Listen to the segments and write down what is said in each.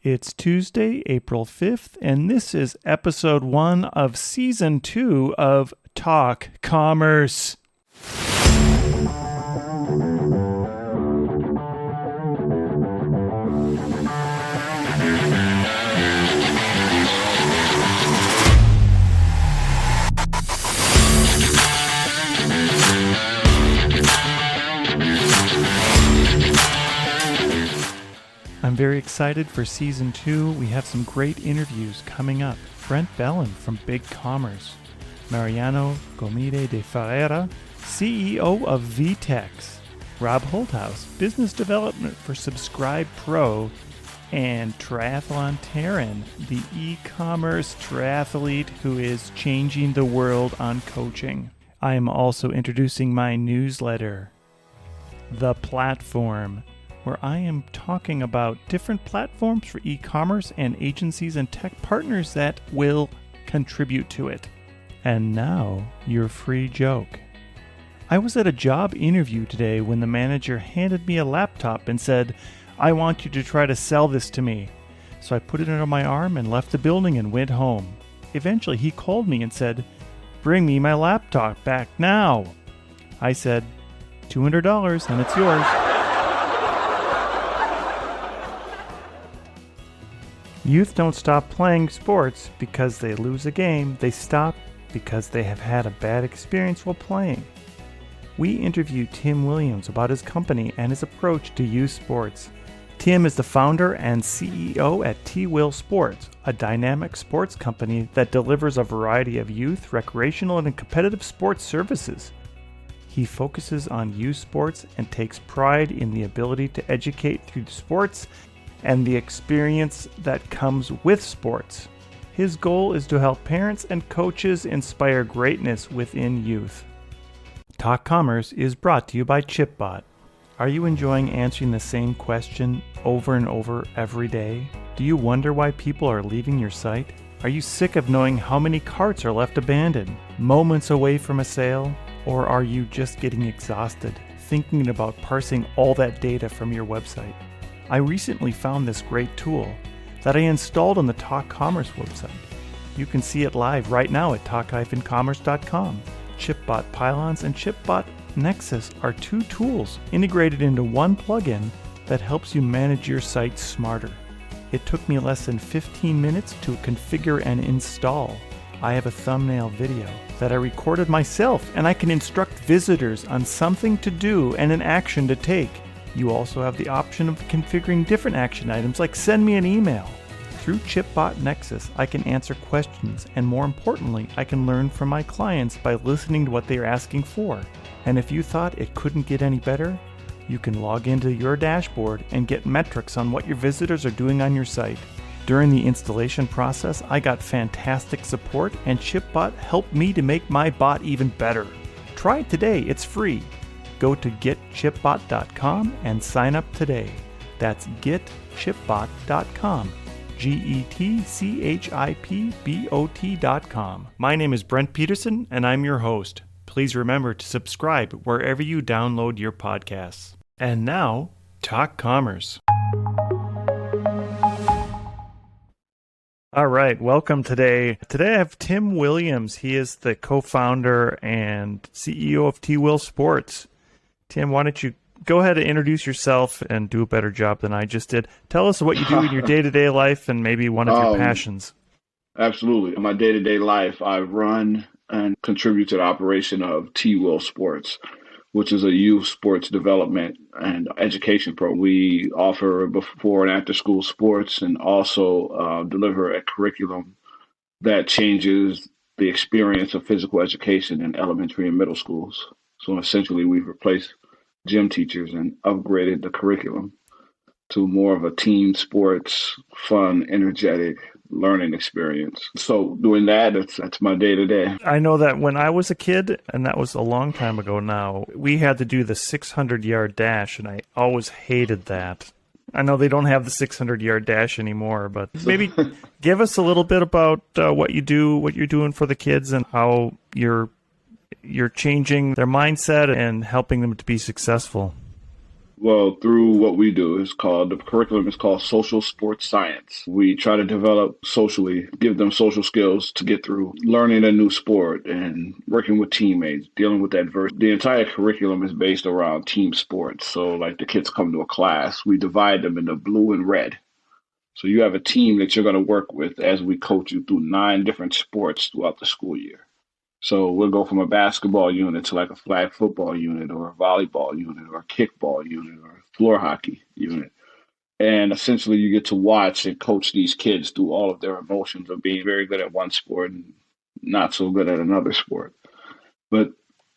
It's Tuesday, April 5th, and this is episode 1 of season 2 of Talk Commerce. I'm very excited for Season 2. We have some great interviews coming up. Brent Bellin from Big Commerce, Mariano Gomide de Ferreira, CEO of VTEX, Rob Holthaus, Business Development for Subscribe Pro, and Triathlon Taryn, the e-commerce triathlete who is changing the world on coaching. I am also introducing my newsletter, The Platform, where I am talking about different platforms for e-commerce and agencies and tech partners that will contribute to it. And now, your free joke. I was at a job interview today when the manager handed me a laptop and said, "I want you to try to sell this to me." So I put it under my arm and left the building and went home. Eventually, he called me and said, "Bring me my laptop back now." I said, $200 and it's yours. Youth don't stop playing sports because they lose a game. They stop because they have had a bad experience while playing. We interviewed Tim Williams about his company and his approach to youth sports. Tim is the founder and CEO at T.WILL Sports, a dynamic sports company that delivers a variety of youth, recreational, and competitive sports services. He focuses on youth sports and takes pride in the ability to educate through sports and the experience that comes with sports. His goal is to help parents and coaches inspire greatness within youth. Talk Commerce is brought to you by ChipBot. Are you enjoying answering the same question over and over every day? Do you wonder why people are leaving your site? Are you sick of knowing how many carts are left abandoned, moments away from a sale? Or are you just getting exhausted, thinking about parsing all that data from your website? I recently found this great tool that I installed on the Talk Commerce website. You can see it live right now at talk-commerce.com. ChipBot Pylons and ChipBot Nexus are two tools integrated into one plugin that helps you manage your site smarter. It took me less than 15 minutes to configure and install. I have a thumbnail video that I recorded myself, and I can instruct visitors on something to do and an action to take. You also have the option of configuring different action items like send me an email. Through ChipBot Nexus, I can answer questions, and more importantly, I can learn from my clients by listening to what they are asking for. And if you thought it couldn't get any better, you can log into your dashboard and get metrics on what your visitors are doing on your site. During the installation process, I got fantastic support, and ChipBot helped me to make my bot even better. Try it today, it's free. Go to getchipbot.com and sign up today. That's getchipbot.com. getchipbot.com. My name is Brent Peterson, and I'm your host. Please remember to subscribe wherever you download your podcasts. And now, Talk Commerce. All right, welcome today. Today I have Tim Williams. He is the co-founder and CEO of T.WILL Sports. Tim, why don't you go ahead and introduce yourself and do a better job than I just did. Tell us what you do in your day-to-day life and maybe one of your passions. Absolutely. In my day-to-day life, I run and contribute to the operation of T.WILL Sports, which is a youth sports development and education program. We offer before and after school sports and also deliver a curriculum that changes the experience of physical education in elementary and middle schools. So essentially, we've replaced gym teachers and upgraded the curriculum to more of a team sports, fun, energetic learning experience. So doing that, that's my day to day. I know that when I was a kid, and that was a long time ago now, we had to do the 600-yard dash, and I always hated that. I know they don't have the 600-yard dash anymore, but maybe give us a little bit about what you do, what you're doing for the kids, and how you're changing their mindset and helping them to be successful. Well, through what we do is called the curriculum is called social sports science. We try to develop socially, give them social skills to get through learning a new sport and working with teammates, dealing with adversity. The entire curriculum is based around team sports. So like the kids come to a class, we divide them into blue and red. So you have a team that you're going to work with as we coach you through 9 different sports throughout the school year. So we'll go from a basketball unit to like a flag football unit or a volleyball unit or a kickball unit or a floor hockey unit. And essentially you get to watch and coach these kids through all of their emotions of being very good at one sport and not so good at another sport. But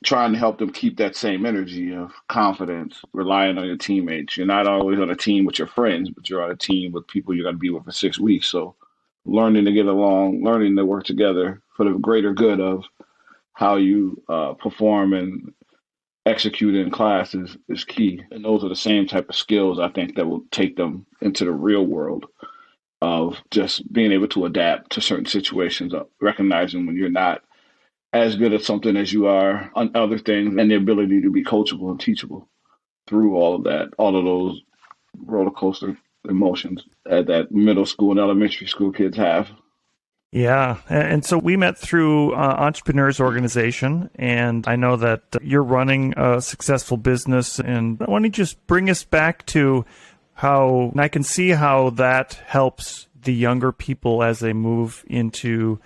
trying to help them keep that same energy of confidence, relying on your teammates. You're not always on a team with your friends, but you're on a team with people you're going to be with for 6 weeks. So learning to get along, learning to work together for the greater good of how you perform and execute in class is key. And those are the same type of skills I think that will take them into the real world of just being able to adapt to certain situations, recognizing when you're not as good at something as you are on other things, and the ability to be coachable and teachable through all of that, all of those roller coaster emotions that middle school and elementary school kids have. Yeah. And so we met through Entrepreneurs Organization, and I know that you're running a successful business. And why don't you just bring us back to how, and I can see how that helps the younger people as they move into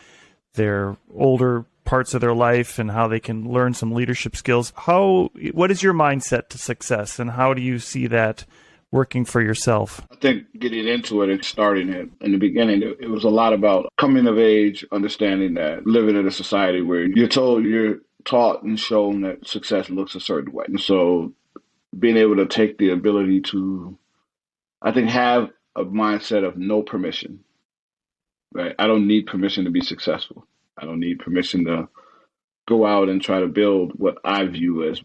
their older parts of their life and how they can learn some leadership skills. What is your mindset to success, and how do you see that working for yourself? I think getting into it and starting it in the beginning, it was a lot about coming of age, understanding that living in a society where you're taught and shown that success looks a certain way. And so being able to take the ability to, I think, have a mindset of no permission, right? I don't need permission to be successful. I don't need permission to go out and try to build what I view as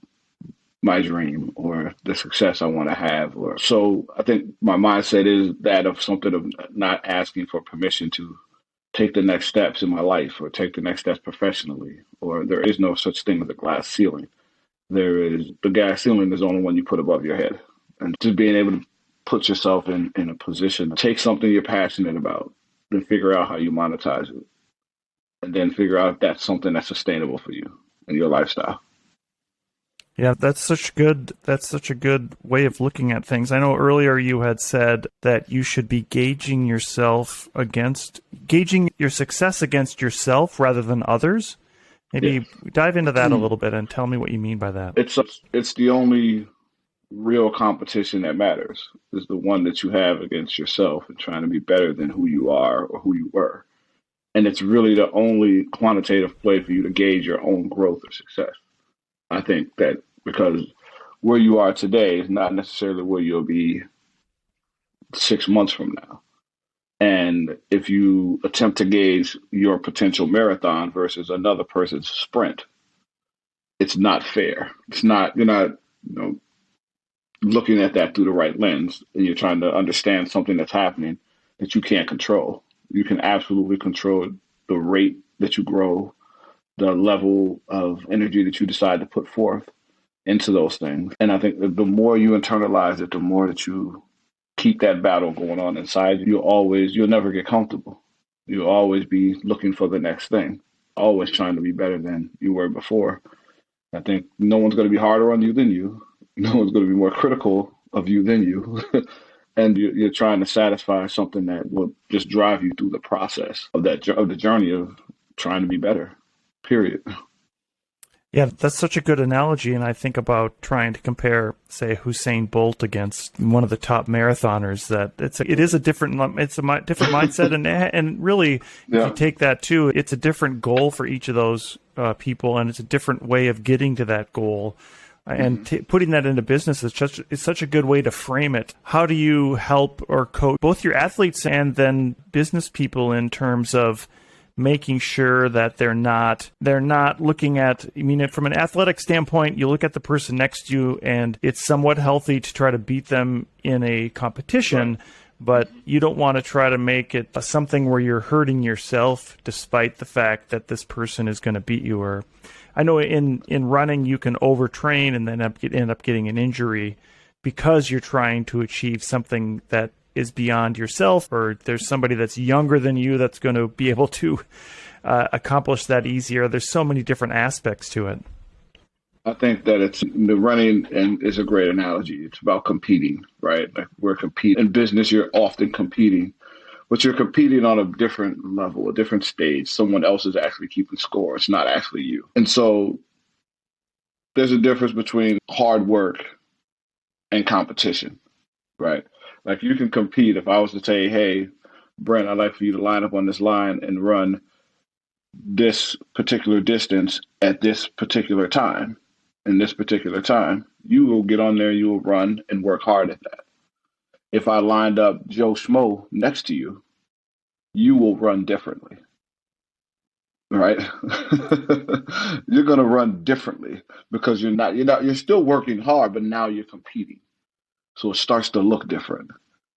my dream or the success I want to have. Or so I think my mindset is that of something of not asking for permission to take the next steps in my life or take the next steps professionally. Or there is no such thing as a glass ceiling. The glass ceiling is the only one you put above your head. And just being able to put yourself in a position to take something you're passionate about, then figure out how you monetize it, and then figure out if that's something that's sustainable for you and your lifestyle. Yeah, that's such a good way of looking at things. I know earlier you had said that you should be gauging your success against yourself rather than others. Maybe dive into that a little bit and tell me what you mean by that. It's the only real competition that matters, is the one that you have against yourself and trying to be better than who you are or who you were. And it's really the only quantitative way for you to gauge your own growth or success. I think that because where you are today is not necessarily where you'll be 6 months from now. And if you attempt to gauge your potential marathon versus another person's sprint, it's not fair. You're not, looking at that through the right lens, and you're trying to understand something that's happening that you can't control. You can absolutely control the rate that you grow, the level of energy that you decide to put forth into those things. And I think that the more you internalize it, the more that you keep that battle going on inside, you'll never get comfortable. You'll always be looking for the next thing, always trying to be better than you were before. I think no one's going to be harder on you than you. No one's going to be more critical of you than you. And you're trying to satisfy something that will just drive you through the process of the journey of trying to be better, period. Yeah, that's such a good analogy, and I think about trying to compare, say, Usain Bolt against one of the top marathoners. That it is a different mindset, and really, if you take that too, it's a different goal for each of those people, and it's a different way of getting to that goal. And putting that into business is such a good way to frame it. How do you help or coach both your athletes and then business people in terms of making sure that they're not looking at, from an athletic standpoint, you look at the person next to you and it's somewhat healthy to try to beat them in a competition, right, but you don't want to try to make it something where you're hurting yourself despite the fact that this person is going to beat you. Or I know in running you can overtrain and then end up getting an injury because you're trying to achieve something that is beyond yourself, or there's somebody that's younger than you that's going to be able to accomplish that easier. There's so many different aspects to it. I think that it's the running and is a great analogy. It's about competing, right? Like we're competing in business. You're often competing, but you're competing on a different level, a different stage. Someone else is actually keeping score. It's not actually you. And so there's a difference between hard work and competition, right? Like you can compete. If I was to say, hey, Brent, I'd like for you to line up on this line and run this particular distance at this particular time, in this particular time, you will get on there, you will run and work hard at that. If I lined up Joe Schmo next to you, you will run differently, right? You're going to run differently because you're still working hard, but now you're competing. So it starts to look different.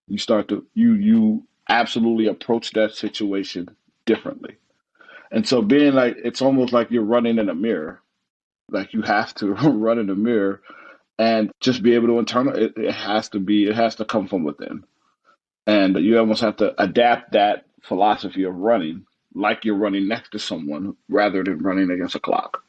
You absolutely approach that situation differently. And so being like, it's almost like you're running in a mirror. Like you have to run in a mirror and just be able to it has to come from within. And you almost have to adapt that philosophy of running like you're running next to someone rather than running against a clock.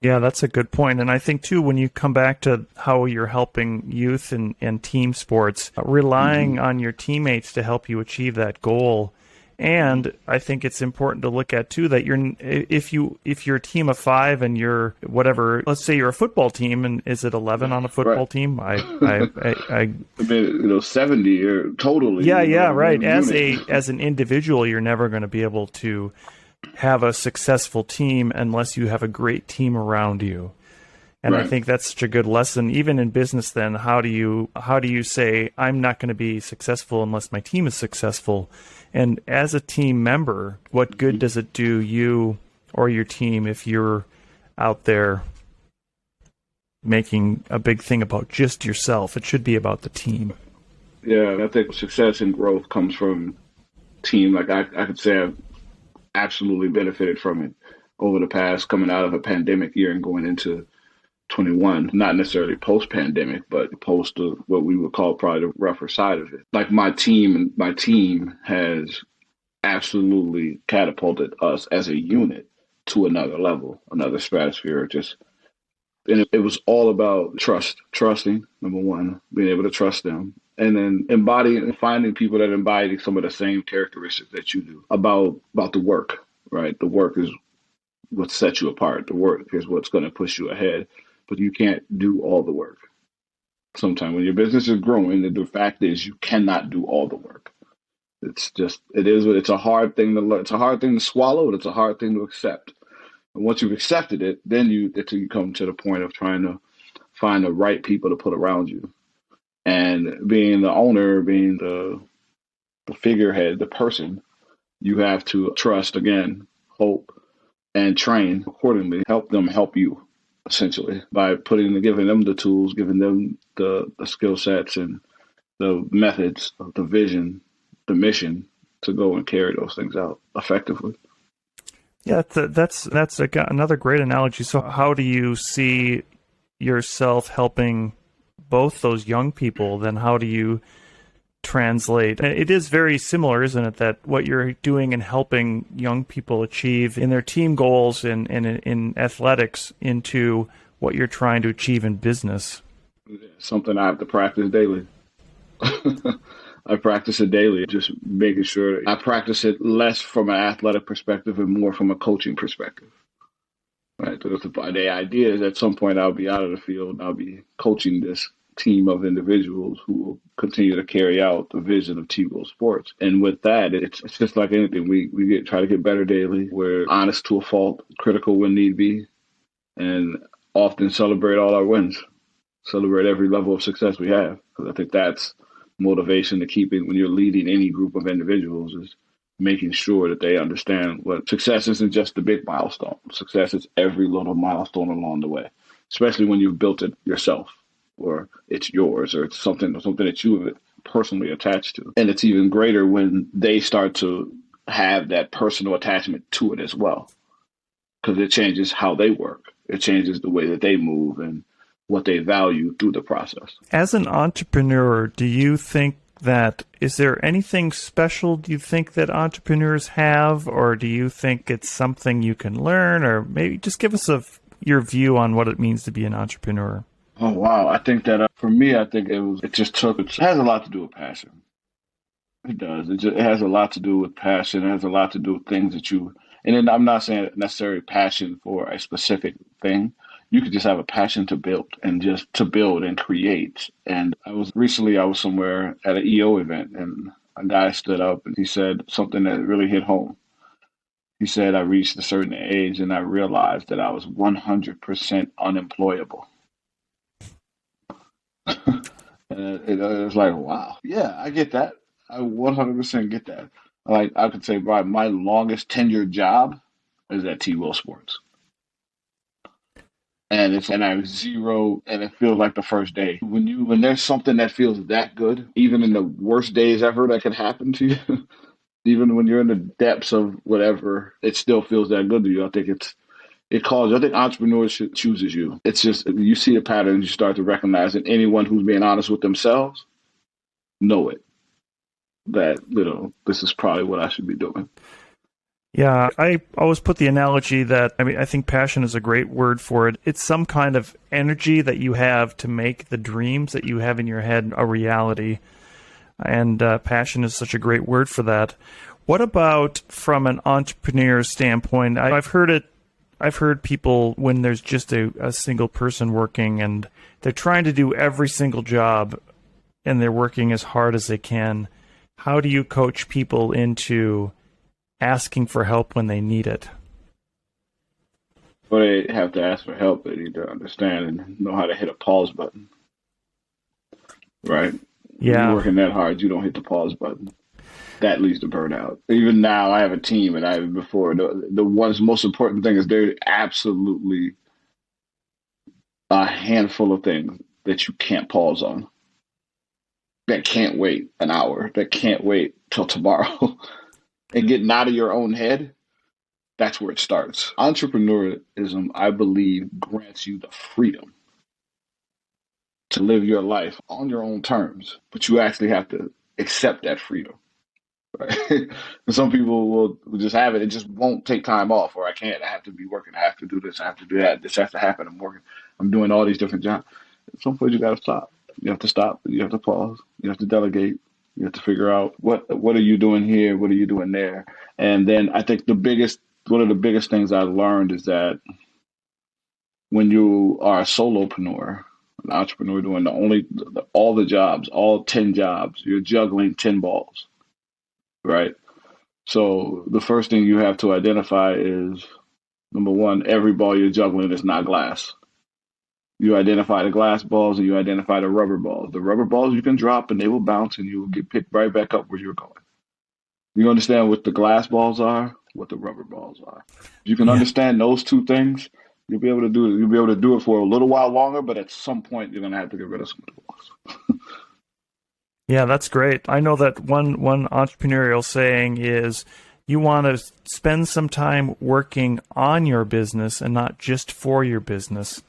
Yeah, that's a good point. And I think, too, when you come back to how you're helping youth and team sports, relying on your teammates to help you achieve that goal. And I think it's important to look at, too, that if you're a team of 5 and you're whatever, let's say you're a football team, and is it 11 on a football team? I mean, 70 or totally. Yeah, right. As an individual, you're never going to be able to have a successful team unless you have a great team around you. And I think that's such a good lesson, even in business. Then how do you say, I'm not going to be successful unless my team is successful? And as a team member, what good does it do you or your team if you're out there making a big thing about just yourself? It should be about the team. Yeah, I think success and growth comes from team. Like I could say I've absolutely benefited from it over the past, coming out of a pandemic year and going into 21, not necessarily post-pandemic, but post what we would call probably the rougher side of it. Like my team has absolutely catapulted us as a unit to another level, another stratosphere. And it was all about trusting, number one, being able to trust them, and then finding people that embody some of the same characteristics that you do about the work, right? The work is what sets you apart. The work is what's going to push you ahead. But you can't do all the work. Sometimes when your business is growing, the fact is you cannot do all the work. It's a hard thing to learn. It's a hard thing to swallow, and it's a hard thing to accept. And once you've accepted it, then you come to the point of trying to find the right people to put around you. And being the owner, being the figurehead, the person, you have to trust, again, hope, and train accordingly. Help them help you, essentially, by giving them the tools, giving them the skill sets and the methods, the vision, the mission to go and carry those things out effectively. Yeah, that's another great analogy. So how do you see yourself helping both those young people? Then how do you translate? It is very similar, isn't it, that what you're doing and helping young people achieve in their team goals and in athletics into what you're trying to achieve in business? Something I have to practice daily. I practice it daily, just making sure I practice it less from an athletic perspective and more from a coaching perspective. Right. The idea is at some point I'll be out of the field and I'll be coaching this team of individuals who will continue to carry out the vision of T.WILL Sports. And with that, it's just like anything. We try to get better daily. We're honest to a fault, critical when need be, and often celebrate all our wins. Celebrate every level of success we have. Because I think that's motivation to keep it when you're leading any group of individuals, is making sure that they understand what success isn't just the big milestone. Success is every little milestone along the way, especially when you've built it yourself, or it's yours, or it's something that you have personally attached to. And it's even greater when they start to have that personal attachment to it as well, because it changes how they work. It changes the way that they move and what they value through the process. As an entrepreneur, do you think that, is there anything special do you think that entrepreneurs have, or do you think it's something you can learn, or maybe just give us your view on what it means to be an entrepreneur? Oh, wow. I think that for me, I think it has a lot to do with passion. It does. It has a lot to do with passion. It has a lot to do with things and then I'm not saying necessarily passion for a specific thing. You could just have a passion to build and just to build and create. And I was somewhere at an EO event, and a guy stood up and he said something that really hit home. He said, I reached a certain age and I realized that I was 100% unemployable. And it was like, wow, yeah, I get that. I 100% get that. Like I could say, my longest tenured job is at T.WILL Sports, and I have zero, and it feels like the first day. When there's something that feels that good, even in the worst days ever that could happen to you, even when you're in the depths of whatever, it still feels that good to you. I think I think entrepreneurship chooses you. It's just you see the patterns, you start to recognize that anyone who's being honest with themselves know it. That, this is probably what I should be doing. Yeah, I always put the analogy that, I think passion is a great word for it. It's some kind of energy that you have to make the dreams that you have in your head a reality. And passion is such a great word for that. What about from an entrepreneur standpoint? I've heard people, when there's just a single person working and they're trying to do every single job and they're working as hard as they can. How do you coach people into asking for help when they need it? Well, they have to ask for help. They need to understand and know how to hit a pause button. Right? Yeah. When you're working that hard, you don't hit the pause button. That leads to burnout. Even now, I have a team, and before. The most important thing is there's absolutely a handful of things that you can't pause on. That can't wait an hour. That can't wait till tomorrow. And getting out of your own head, that's where it starts. Entrepreneurism, I believe, grants you the freedom to live your life on your own terms, but you actually have to accept that freedom. Right? Some people will just have it. It just won't take time off, or I can't. I have to be working. I have to do this. I have to do that. This has to happen. I'm working. I'm doing all these different jobs. At some point, you got to stop. You have to stop. You have to pause. You have to delegate. You have to figure out what are you doing here? What are you doing there? And then I think one of the biggest things I learned is that when you are a solopreneur, an entrepreneur doing all the jobs, all 10 jobs, you're juggling 10 balls, right? So the first thing you have to identify is, number one, every ball you're juggling is not glass. You identify the glass balls and you identify the rubber balls. The rubber balls you can drop and they will bounce and you will get picked right back up where you're going. You understand what the glass balls are, what the rubber balls are. If you can understand those two things, you'll be able to do it. You'll be able to do it for a little while longer, but at some point you're going to have to get rid of some of the balls. Yeah, that's great. I know that one entrepreneurial saying is you want to spend some time working on your business and not just for your business.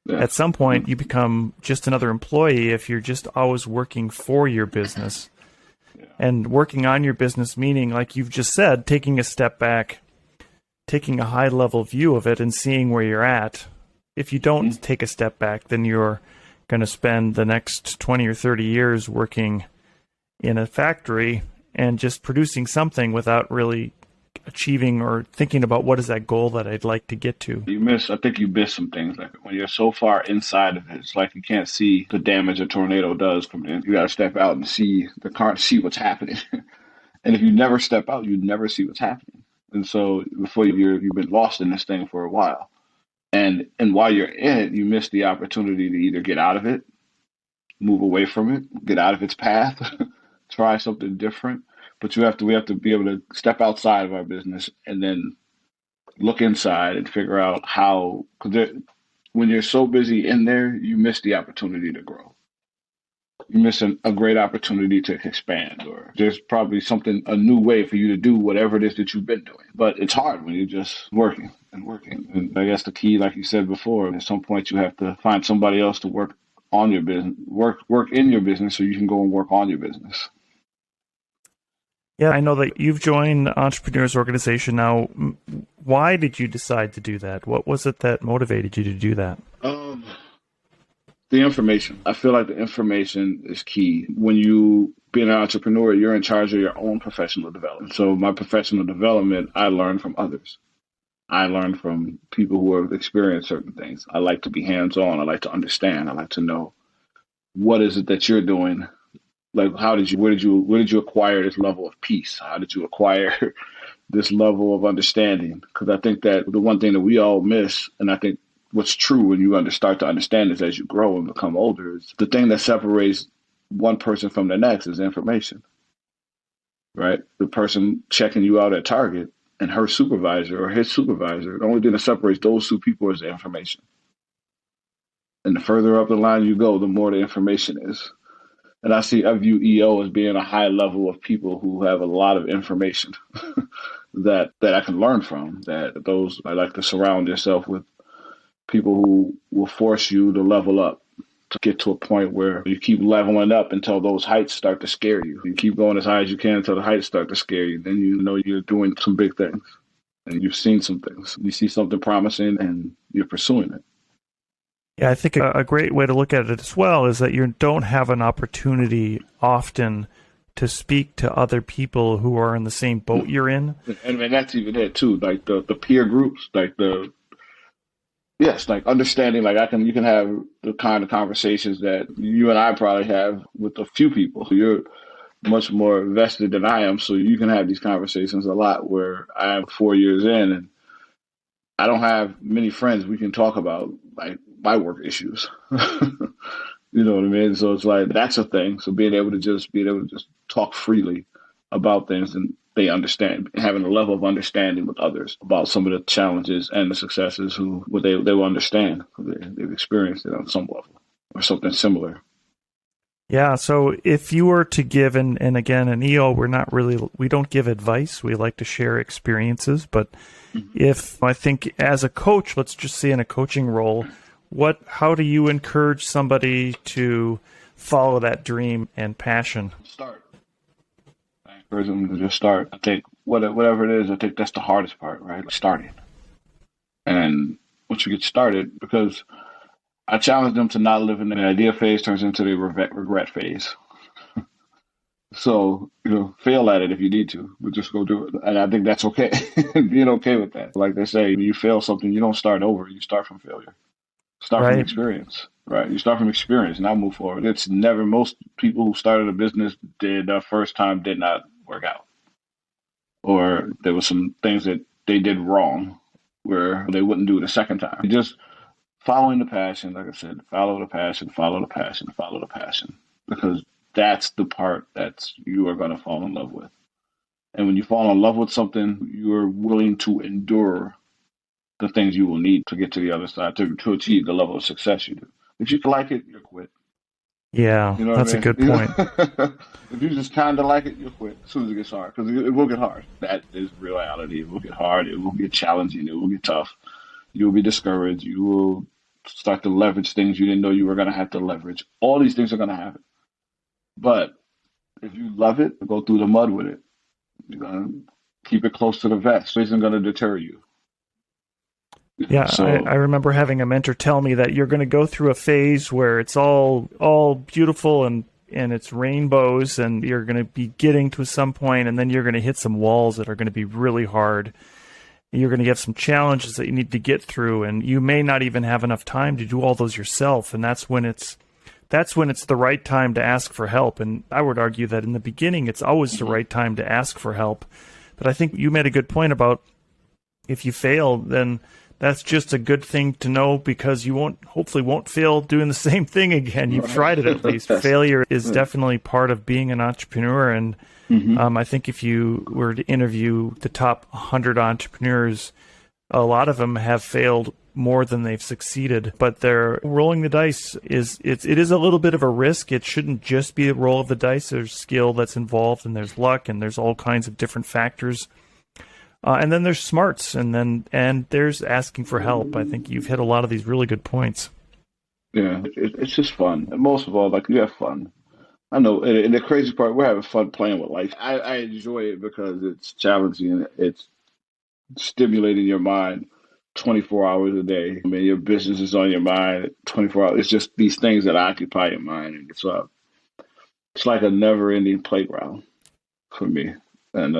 Yeah. At some point, you become just another employee if you're just always working for your business. Yeah. And working on your business, meaning, like you've just said, taking a step back, taking a high-level view of it and seeing where you're at. If you don't take a step back, then you're going to spend the next 20 or 30 years working in a factory and just producing something without really achieving or thinking about what is that goal that I'd like to get to. I think you miss some things. Like when you're so far inside of it, it's like you can't see the damage a tornado does from in. You got to step out and see what's happening. And if you never step out, you never see what's happening. And so before you've been lost in this thing for a while. And while you're in it, you miss the opportunity to either get out of it, move away from it, get out of its path, try something different. But we have to be able to step outside of our business and then look inside and figure out how, because when you're so busy in there, you miss the opportunity to grow. you're missing a great opportunity to expand, or there's probably a new way for you to do whatever it is that you've been doing. But it's hard when you're just working and working. And I guess the key, like you said before, at some point you have to find somebody else to work on your business, work in your business so you can go and work on your business. Yeah, I know that you've joined Entrepreneurs Organization now. Why did you decide to do that? What was it that motivated you to do that? The information. I feel like the information is key. When you be an entrepreneur, you're in charge of your own professional development. So my professional development, I learned from others. I learned from people who have experienced certain things. I like to be hands-on. I like to understand. I like to know what is it that you're doing. Like, where did you acquire this level of peace? How did you acquire this level of understanding? Because I think that the one thing that we all miss, and I think what's true when you start to understand this as you grow and become older, is the thing that separates one person from the next is information, right? The person checking you out at Target and her supervisor or his supervisor, the only thing that separates those two people is the information. And the further up the line you go, the more the information is. And I view EO as being a high level of people who have a lot of information that I can learn from. I like to surround yourself with people who will force you to level up, to get to a point where you keep leveling up until those heights start to scare you. You keep going as high as you can until the heights start to scare you. Then you know you're doing some big things and you've seen some things. You see something promising and you're pursuing it. Yeah, I think a great way to look at it as well is that you don't have an opportunity often to speak to other people who are in the same boat you're in. And that's even it too, like the peer groups, like like understanding, like you can have the kind of conversations that you and I probably have with a few people. You're much more invested than I am, so you can have these conversations a lot, where I am 4 years in and I don't have many friends we can talk about, like, my work issues. You know what I mean? So it's like, that's a thing. So being able to just talk freely about things, and they understand, having a level of understanding with others about some of the challenges and the successes they will understand. They've experienced it on some level or something similar. Yeah. So if you were to give, and again, in EO, we don't give advice. We like to share experiences. But if I think as a coach, let's just say in a coaching role, how do you encourage somebody to follow that dream and passion? Start. I encourage them to just start. I think whatever it is, I think that's the hardest part, right? Starting. And once you get started, because I challenge them to not live in the idea phase turns into the regret phase. So, fail at it if you need to, but just go do it. And I think that's okay. Being okay with that. Like they say, when you fail something, you don't start over. You start from failure. Start from experience, right? You start from experience, now move forward. Most people who started a business their first time did not work out. Or there were some things that they did wrong where they wouldn't do it a second time. Just following the passion, like I said, follow the passion, follow the passion, follow the passion. Because that's the part that you are going to fall in love with. And when you fall in love with something, you're willing to endure the things you will need to get to the other side, to achieve the level of success you do. If you like it, you'll quit. Yeah, that's a good point. If you just kind of like it, you'll quit as soon as it gets hard, because it will get hard. That is reality. It will get hard. It will get challenging. It will get tough. You will be discouraged. You will start to leverage things you didn't know you were going to have to leverage. All these things are going to happen. But if you love it, go through the mud with it. You're going to keep it close to the vest. It isn't going to deter you. Yeah, so, I remember having a mentor tell me that you're going to go through a phase where it's all beautiful and it's rainbows, and you're going to be getting to some point, and then you're going to hit some walls that are going to be really hard. You're going to get some challenges that you need to get through, and you may not even have enough time to do all those yourself, and that's when it's the right time to ask for help. And I would argue that in the beginning, it's always the right time to ask for help. But I think you made a good point about if you fail, then that's just a good thing to know, because you hopefully won't fail doing the same thing again. You've tried it at least. Failure is definitely part of being an entrepreneur. And I think if you were to interview the top 100 entrepreneurs, a lot of them have failed more than they've succeeded. But they're rolling the dice. It is a little bit of a risk. It shouldn't just be a roll of the dice. There's skill that's involved, and there's luck, and there's all kinds of different factors. And then there's smarts, and there's asking for help. I think you've hit a lot of these really good points. Yeah, it's just fun. And most of all, like, you have fun. I know, and the crazy part, we're having fun playing with life. I enjoy it because it's challenging. It's stimulating your mind 24 hours a day. I mean, your business is on your mind 24 hours. It's just these things that occupy your mind. And it's like a never-ending playground for me. And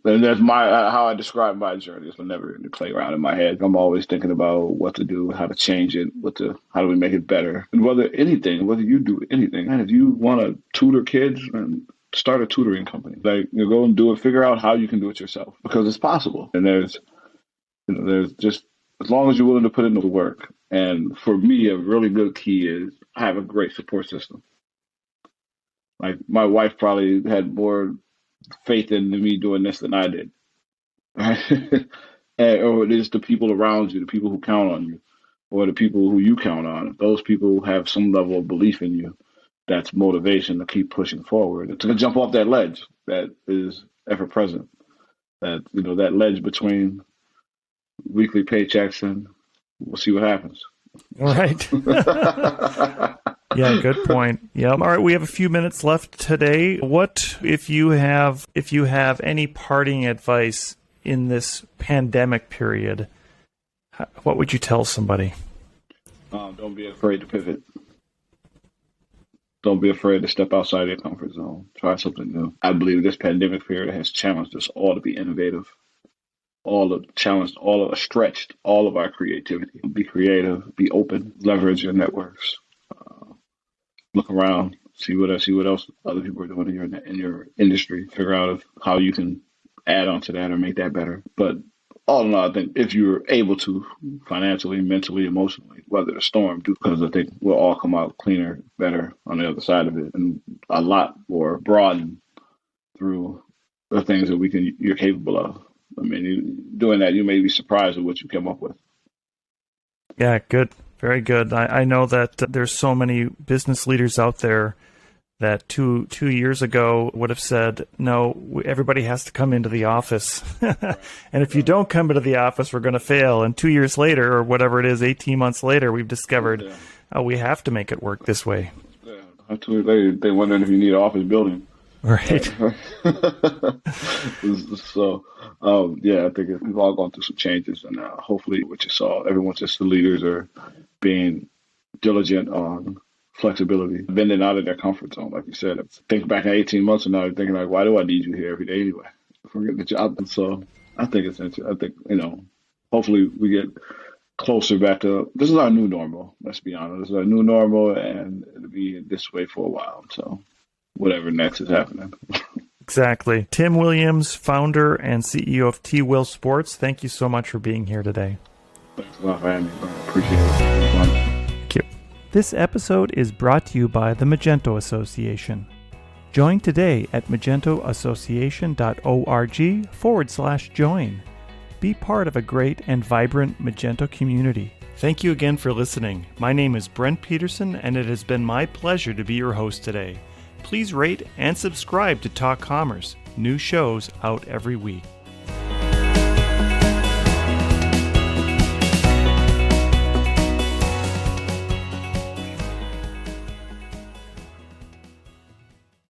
that's how I describe my journey. It's a never-ending playground in my head. I'm always thinking about what to do, how to change it, how do we make it better. And whether you do anything, and if you want to tutor kids, and start a tutoring company. Like, go and do it. Figure out how you can do it yourself, because it's possible. And there's just, as long as you're willing to put in the work. And for me, a really good key is I have a great support system. Like, my wife probably had more faith in me doing this than I did. Or it is the people around you, the people who count on you, or the people who you count on. Those people have some level of belief in you. That's motivation to keep pushing forward, to jump off that ledge that is ever present. That ledge between weekly paychecks, and we'll see what happens. All right. Yeah, good point. Yeah. All right, we have a few minutes left today. What if you have any parting advice in this pandemic period? What would you tell somebody? Don't be afraid to pivot. Don't be afraid to step outside your comfort zone. Try something new. I believe this pandemic period has challenged us all to be innovative. Stretched all of our creativity. Be creative, be open, leverage your networks. Look around, see what else other people are doing in your industry. Figure out how you can add on to that or make that better. But all in all, I think if you're able to, financially, mentally, emotionally, weather the storm, because I think we'll all come out cleaner, better on the other side of it, and a lot more broadened through the things that you're capable of. I mean, doing that, you may be surprised at what you come up with. Yeah, good. Very good. I know that there's so many business leaders out there that two years ago would have said, no, everybody has to come into the office. And if you don't come into the office, we're going to fail. And 2 years later, or whatever it is, 18 months later, we've discovered we have to make it work this way. Yeah. 2 years later, they're wondering if you need an office building. Right. So, I think we've all gone through some changes, and hopefully what you saw, the leaders are being diligent on flexibility, bending out of their comfort zone, like you said. Think back in 18 months, and now you're thinking, like, why do I need you here every day anyway? Forget the job. And so I think it's interesting. I think, hopefully we get closer back to, this is our new normal, let's be honest. This is our new normal, and it'll be this way for a while. So whatever next is happening. Exactly. Tim Williams, founder and CEO of T.WILL Sports, thank you so much for being here today. Thanks a lot for having me, bro. Appreciate it. Fun. Thank you. This episode is brought to you by the Magento Association. Join today at magentoassociation.org/join. Be part of a great and vibrant Magento community. Thank you again for listening. My name is Brent Peterson, and it has been my pleasure to be your host today. Please rate and subscribe to Talk Commerce. New shows out every week.